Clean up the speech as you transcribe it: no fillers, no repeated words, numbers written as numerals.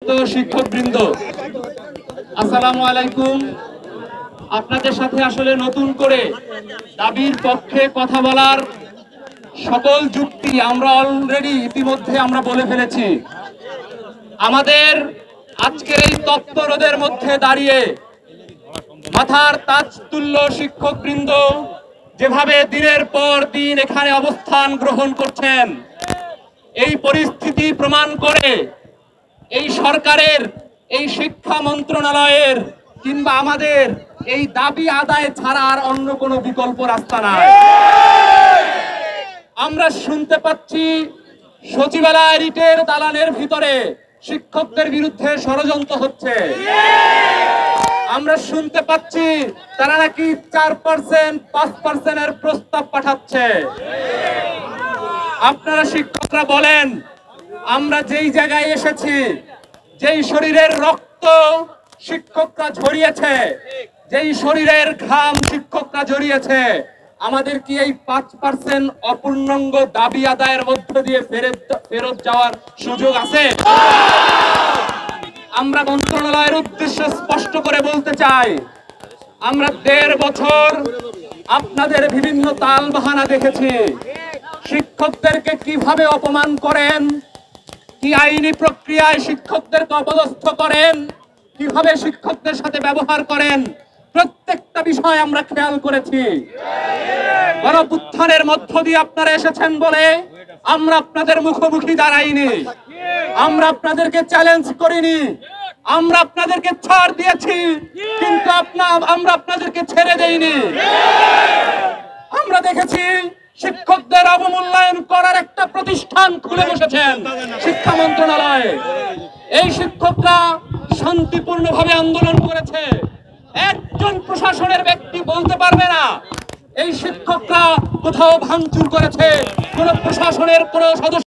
সম্মানিত শিক্ষকবৃন্দ, আসসালামু আলাইকুম। আপনাদের সাথে আসলে নতুন করে দাবির পক্ষে কথা বলার সকল যুক্তি আমরা অলরেডি ইতিমধ্যে আমরা বলে ফেলেছি। আমাদের আজকের এই তৎপরদের মধ্যে দাঁড়িয়ে মাথার তাজ তুল্য শিক্ষকবৃন্দ যেভাবে দিনের পর দিন এখানে অবস্থান গ্রহণ করছেন, এই পরিস্থিতি প্রমাণ করে এই সরকারের, এই শিক্ষা মন্ত্রণালয়ের কিংবা আমাদের এই দাবি আদায় ছাড়া আর অন্য কোনো বিকল্প রাস্তা নাই। আমরা শুনতে পাচ্ছি সচিবালয় রিটের দালানের ভিতরে শিক্ষকদের বিরুদ্ধে ষড়যন্ত্র হচ্ছে। আমরা শুনতে পাচ্ছি তারা নাকি 4%, 5% প্রস্তাব পাঠাচ্ছে। আপনারা শিক্ষকরা বলেন, আমরা যেই জায়গায় এসেছি, যেই শরীরের রক্ত শিক্ষকরা ঝরিয়েছে, যেই শরীরের ঘাম শিক্ষকরা ঝরিয়েছে, আমাদের কি এই 5% অপূর্ণাঙ্গ দাবি আদায়ের মধ্য দিয়ে ফেরত যাওয়ার সুযোগ আছে? আমরা মন্ত্রণালয়ের উদ্দেশ্যে স্পষ্ট করে বলতে চাই, আমরা 1.5 বছর আপনাদের বিভিন্ন তাল বাহানা দেখেছি। শিক্ষকদেরকে কিভাবে অপমান করেন, কি আইনি প্রক্রিয়ায় শিক্ষকদেরকে অপদস্থ করেন, কিভাবে শিক্ষকদের সাথে ব্যবহার করেন, প্রত্যেকটা বিষয় আমরা খেয়াল করেছি। গণঅভ্যুত্থানের মধ্য দিয়ে আপনারা এসেছেন বলে আমরা আপনাদের মুখোমুখি দাঁড়াইনি, আমরা আপনাদেরকে চ্যালেঞ্জ করিনি, আমরা আপনাদেরকে ছাড় দিয়েছি, কিন্তু আমরা আপনাদেরকে ছেড়ে দেইনি। আমরা দেখেছি শিক্ষকদের অবমূল্যায়ন করার একটা প্রতিষ্ঠান খুলে বসেছেন শিক্ষা মন্ত্রণালয়ে। এই শিক্ষকরা শান্তিপূর্ণভাবে আন্দোলন করেছে। একজন প্রশাসনের ব্যক্তি বলতে পারবে না এই শিক্ষকরা কোথাও ভাঙচুর করেছে, কোন প্রশাসনের কোন সদস্য